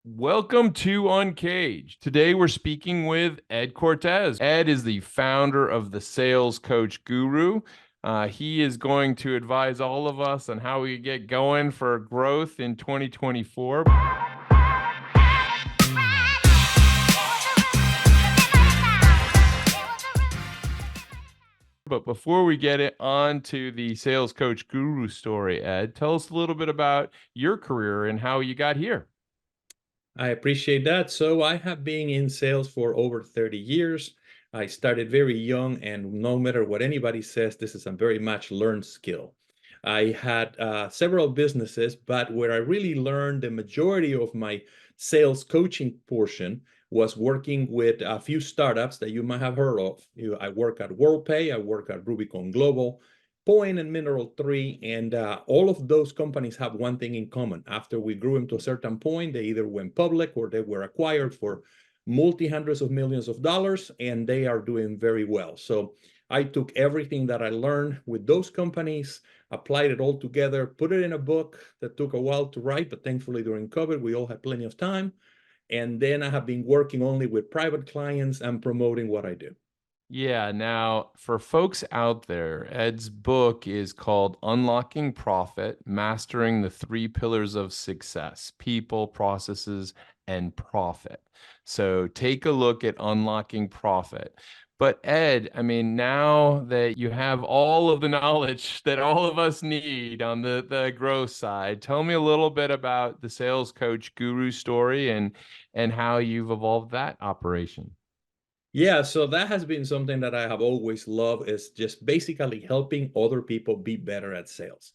Welcome to Uncaged. Today we're speaking with Ed Cortez. Ed is the founder of the Sales Coach Guru. He is going to advise all of us on how we get going for growth in 2024. But before we get it on to the Sales Coach Guru story, Ed, tell us a little bit about your career and how you got here. I appreciate that. So I have been in sales for over 30 years. I started very young, and no matter what anybody says, this is a very much learned skill. I had several businesses, but where I really learned the majority of my sales coaching portion was working with a few startups that you might have heard of. I work at WorldPay, I work at Rubicon Global, Point and Mineral 3, and all of those companies have one thing in common. After we grew them to a certain point, they either went public or they were acquired for multi-hundreds of millions of dollars, and they are doing very well. So I took everything that I learned with those companies, applied it all together, put it in a book that took a while to write, but thankfully during COVID, we all had plenty of time. And then I have been working only with private clients and promoting what I do. Yeah, now for folks out there, Ed's book is called Unlocking Profit, Mastering the Three Pillars of Success: People, Processes, and Profit. So take a look at Unlocking Profit. But Ed, I mean, now that you have all of the knowledge that all of us need on the growth side, tell me a little bit about the Sales Coach Guru story and how you've evolved that operation. Yeah, so that has been something that I have always loved is just basically helping other people be better at sales.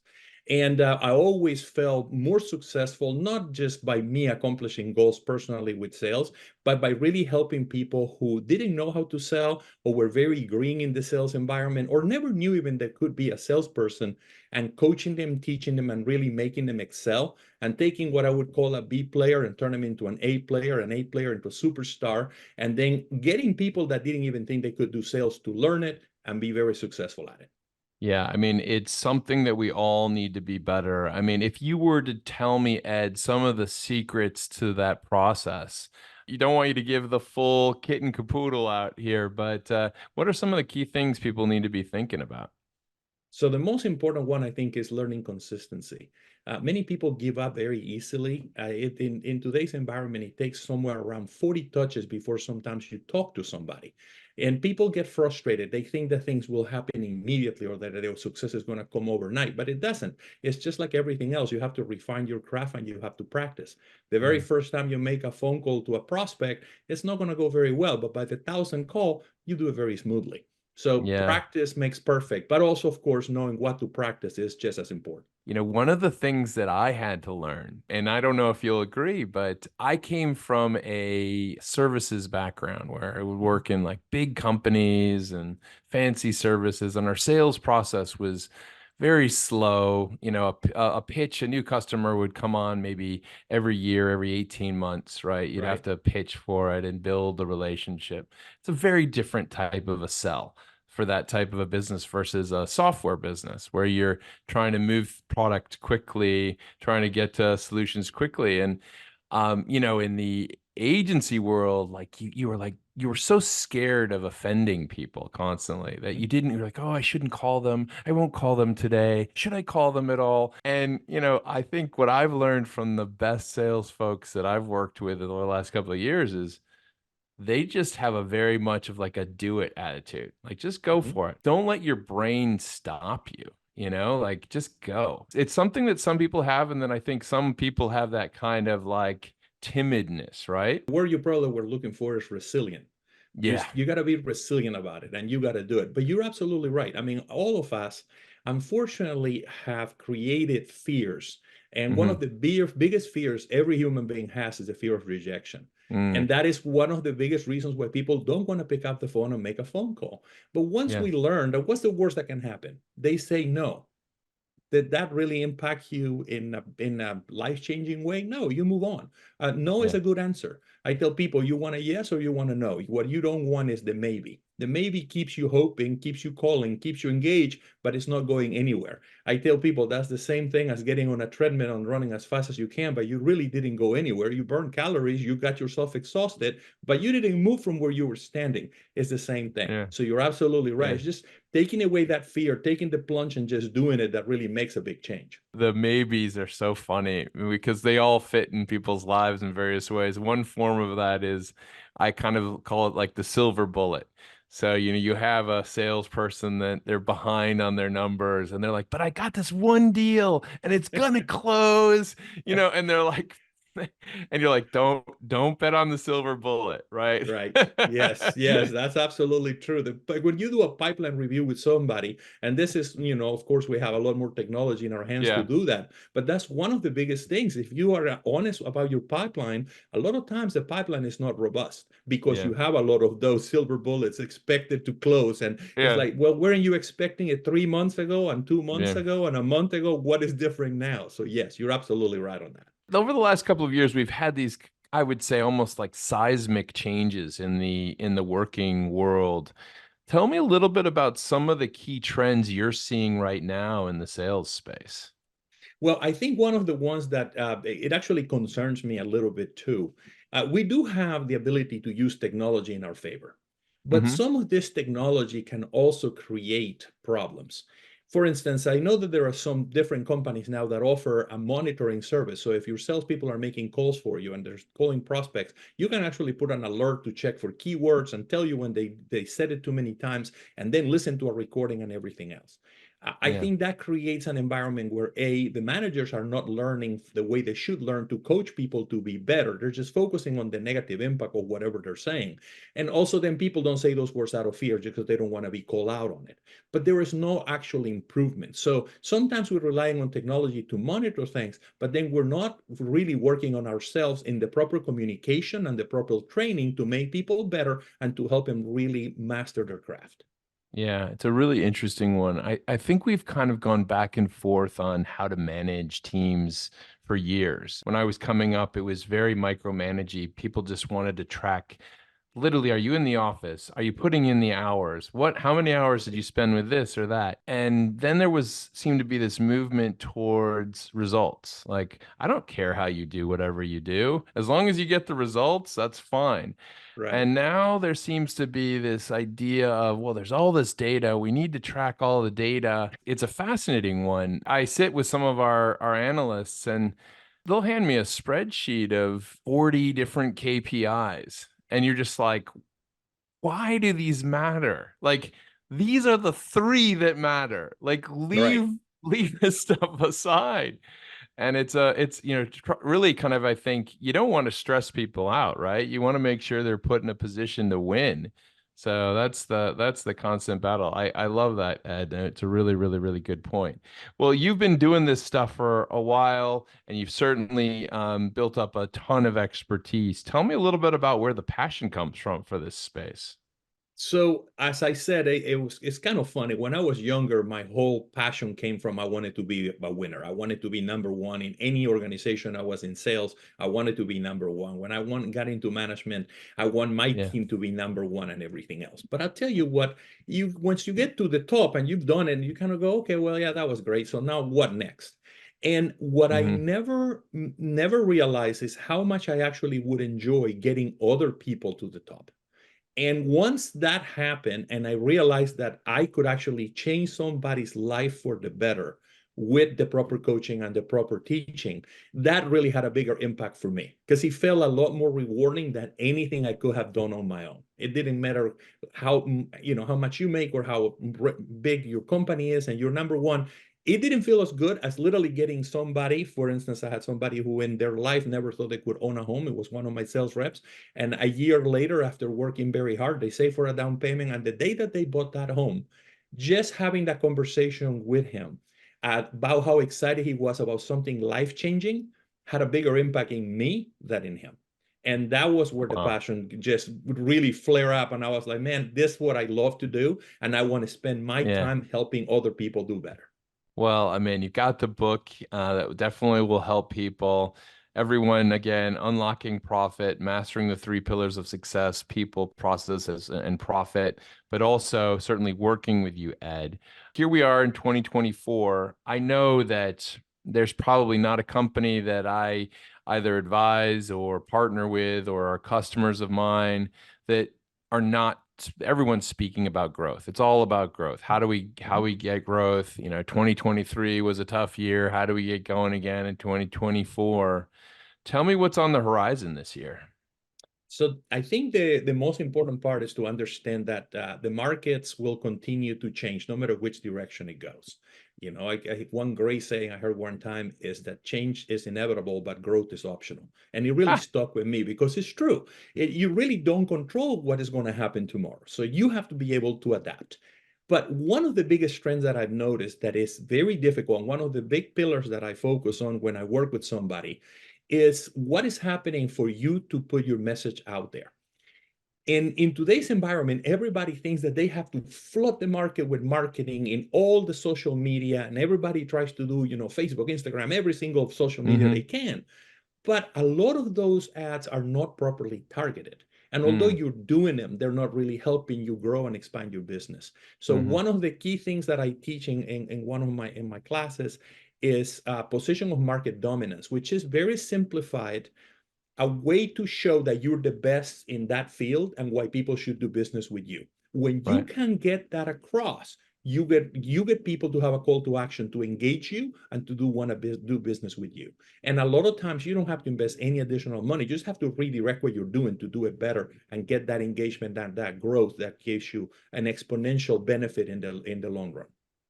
And I always felt more successful, not just by me accomplishing goals personally with sales, but by really helping people who didn't know how to sell or were very green in the sales environment or never knew even there could be a salesperson, and coaching them, teaching them, and really making them excel and taking what I would call a B player and turn them into an A player into a superstar, and then getting people that didn't even think they could do sales to learn it and be very successful at it. Yeah, I mean, it's something that we all need to be better. I mean, if you were to tell me, Ed, some of the secrets to that process, you don't want you to give the full kit and caboodle out here, but what are some of the key things people need to be thinking about? So the most important one, I think, is learning consistency. Many people give up very easily. In today's environment, it takes somewhere around 40 touches before sometimes you talk to somebody. And people get frustrated. They think that things will happen immediately or that their success is going to come overnight, but it doesn't. It's just like everything else. You have to refine your craft and you have to practice. The very Mm. first time you make a phone call to a prospect, it's not going to go very well, but by the 1,000th call, you do it very smoothly. So Yeah. practice makes perfect, but also, of course, knowing what to practice is just as important. You know, one of the things that I had to learn, and I don't know if you'll agree, but I came from a services background where I would work in like big companies and fancy services, and our sales process was very slow. You know, a pitch, a new customer would come on maybe every year, every 18 months, right? You'd have Right. to pitch for it and build the relationship. It's a very different type of a sell for that type of a business versus a software business where you're trying to move product quickly, trying to get to solutions quickly. And you know, in the agency world, like you were so scared of offending people constantly that you're like, oh, I shouldn't call them. I won't call them today. Should I call them at all? And you know, I think what I've learned from the best sales folks that I've worked with in the last couple of years is they just have a very much of like a do it attitude. Like just go Mhm. for it. Don't let your brain stop you, you know, like just go. It's something that some people have. And then I think some people have that kind of like timidness, right? The word you probably were looking for is resilient. Yeah. You got to be resilient about it and you got to do it. But you're absolutely right. I mean, all of us, unfortunately, have created fears. And one of Hmm. the biggest fears every human being has is the fear of rejection. Mm. And that is one of the biggest reasons why people don't want to pick up the phone and make a phone call. But once Yeah. we learn that what's the worst that can happen, they say no. Did that really impact you in a life-changing way? No, you move on. No is Yeah. a good answer. I tell people, you want a yes or you want a no. What you don't want is the maybe. The maybe keeps you hoping, keeps you calling, keeps you engaged, but it's not going anywhere. I tell people that's the same thing as getting on a treadmill and running as fast as you can, but you really didn't go anywhere. You burned calories, you got yourself exhausted, but you didn't move from where you were standing. It's the same thing. Yeah. So you're absolutely right. Yeah. It's just taking away that fear, taking the plunge and just doing it that really makes a big change. The maybes are so funny because they all fit in people's lives in various ways. One form of that is I kind of call it like the silver bullet. So, you have a salesperson that they're behind on their numbers and they're like, but I got this one deal and it's gonna close, and they're like, and you're like, don't bet on the silver bullet, right? Right. Yes. Yes. That's absolutely true. But when you do a pipeline review with somebody, and this is, of course, we have a lot more technology in our hands to Yeah, do that. But that's one of the biggest things. If you are honest about your pipeline, a lot of times the pipeline is not robust because yeah, you have a lot of those silver bullets expected to close. And it's yeah, like, well, weren't you expecting it 3 months ago and 2 months yeah. ago and a month ago? What is different now? So, yes, you're absolutely right on that. Over the last couple of years, we've had these, I would say, almost like seismic changes in the working world. Tell me a little bit about some of the key trends you're seeing right now in the sales space. Well, I think one of the ones that it actually concerns me a little bit too. We do have the ability to use technology in our favor, but Hmm. some of this technology can also create problems. For instance, I know that there are some different companies now that offer a monitoring service. So if your salespeople are making calls for you and they're calling prospects, you can actually put an alert to check for keywords and tell you when they said it too many times, and then listen to a recording and everything else. I Yeah. think that creates an environment where the managers are not learning the way they should learn to coach people to be better. They're just focusing on the negative impact of whatever they're saying. And also then people don't say those words out of fear just because they don't want to be called out on it. But there is no actual improvement. So sometimes we're relying on technology to monitor things, but then we're not really working on ourselves in the proper communication and the proper training to make people better and to help them really master their craft. Yeah, it's a really interesting one. I think we've kind of gone back and forth on how to manage teams for years. When I was coming up, it was very micromanagey. People just wanted to track literally, are you in the office? Are you putting in the hours? How many hours did you spend with this or that? And then there seemed to be this movement towards results. Like, I don't care how you do whatever you do. As long as you get the results, that's fine. Right. And now there seems to be this idea of, well, there's all this data. We need to track all the data. It's a fascinating one. I sit with some of our analysts and they'll hand me a spreadsheet of 40 different KPIs. And you're just like, why do these matter? Like, these are the three that matter. Like, Right. leave this stuff aside. And it's really kind of, I think you don't want to stress people out, right? You want to make sure they're put in a position to win. So that's the constant battle. I love that, Ed. And it's a really, really, really good point. Well, you've been doing this stuff for a while, and you've certainly built up a ton of expertise. Tell me a little bit about where the passion comes from for this space. So as I said, it's kind of funny. When I was younger, my whole passion came from I wanted to be a winner. I wanted to be number one in any organization. I was in sales. I wanted to be number one. When got into management, I want my Yeah. team to be number one and everything else. But I'll tell you what, you once you get to the top and you've done it, you kind of go, okay, well, yeah, that was great. So now what next? And what I Hmm. never realized is how much I actually would enjoy getting other people to the top. And once that happened, and I realized that I could actually change somebody's life for the better with the proper coaching and the proper teaching, that really had a bigger impact for me because it felt a lot more rewarding than anything I could have done on my own. It didn't matter how much you make or how big your company is, and you're number one. It didn't feel as good as literally getting somebody. For instance, I had somebody who in their life never thought they could own a home. It was one of my sales reps, and a year later, after working very hard, they save for a down payment. And the day that they bought that home, just having that conversation with him about how excited he was about something life changing had a bigger impact in me than in him. And that was where the Wow. passion just would really flare up. And I was like, man, this is what I love to do. And I want to spend my Yeah. time helping other people do better. Well, I mean, you've got the book that definitely will help people. everyone, again, unlocking profit, mastering the three pillars of success, people, processes, and profit, but also certainly working with you, Ed. Here we are in 2024. I know that there's probably not a company that I either advise or partner with or are customers of mine that are not, everyone's speaking about growth. It's all about growth. How we get growth? 2023 was a tough year. How do we get going again in 2024? Tell me what's on the horizon this year. So I think the most important part is to understand that the markets will continue to change no matter which direction it goes. One great saying I heard one time is that change is inevitable, but growth is optional. And it really Ah, stuck with me because it's true. You really don't control what is going to happen tomorrow. So you have to be able to adapt. But one of the biggest trends that I've noticed that is very difficult, and one of the big pillars that I focus on when I work with somebody is what is happening for you to put your message out there. And in today's environment, everybody thinks that they have to flood the market with marketing in all the social media, and everybody tries to do, Facebook, Instagram, every single social media mm-hmm. they can. But a lot of those ads are not properly targeted. And although Mm, you're doing them, they're not really helping you grow and expand your business. So mm-hmm. one of the key things that I teach in one of my classes is position of market dominance, which is very simplified, a way to show that you're the best in that field and why people should do business with you. When you Right. can get that across, you get people to have a call to action to engage you and to do business with you. And a lot of times you don't have to invest any additional money. You just have to redirect what you're doing to do it better and get that engagement, that growth that gives you an exponential benefit in the long run.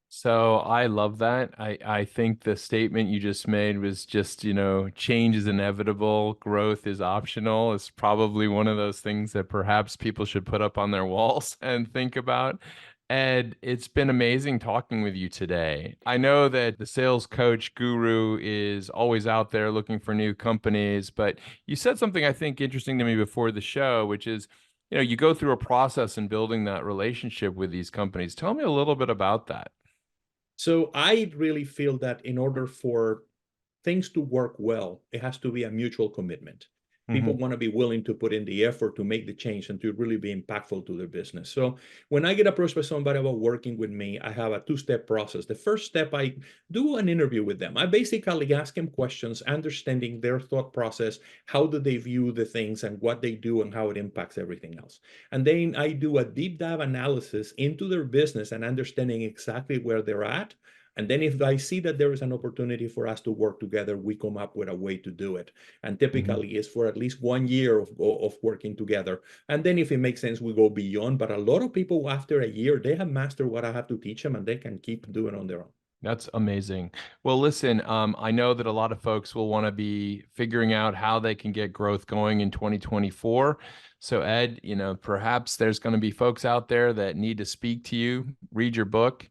So I love that. I think the statement you just made was just, change is inevitable, growth is optional. It's probably one of those things that perhaps people should put up on their walls and think about. Ed, it's been amazing talking with you today. I know that the sales coach guru is always out there looking for new companies, but you said something I think interesting to me before the show, which is, you go through a process in building that relationship with these companies. Tell me a little bit about that. So I really feel that in order for things to work well, it has to be a mutual commitment. People Hmm. want to be willing to put in the effort to make the change and to really be impactful to their business. So when I get approached by somebody about working with me, I have a two-step process. The first step, I do an interview with them. I basically ask them questions, understanding their thought process, how do they view the things and what they do and how it impacts everything else. And then I do a deep dive analysis into their business and understanding exactly where they're at. And then if I see that there is an opportunity for us to work together, we come up with a way to do it. And Hmm. typically it's for at least 1 year of working together. And then if it makes sense, we go beyond. But a lot of people after a year, they have mastered what I have to teach them and they can keep doing on their own. That's amazing. Well, listen, I know that a lot of folks will want to be figuring out how they can get growth going in 2024. So, Ed, perhaps there's going to be folks out there that need to speak to you, read your book.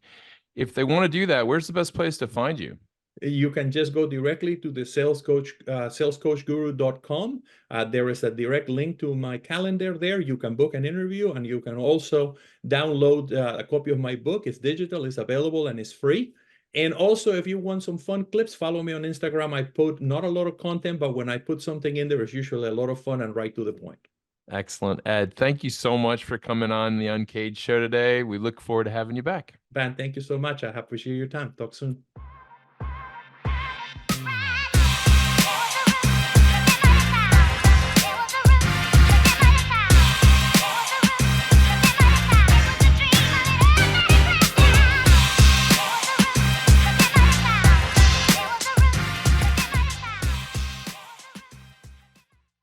If they want to do that, where's the best place to find you? You can just go directly to the salescoachguru.com. There is a direct link to my calendar there. You can book an interview and you can also download a copy of my book. It's digital, it's available, and it's free. And also, if you want some fun clips, follow me on Instagram. I put not a lot of content, but when I put something in there, it's usually a lot of fun and right to the point. Excellent. Ed, thank you so much for coming on the Uncaged show today. We look forward to having you back. Van, thank you so much. I appreciate your time. Talk soon.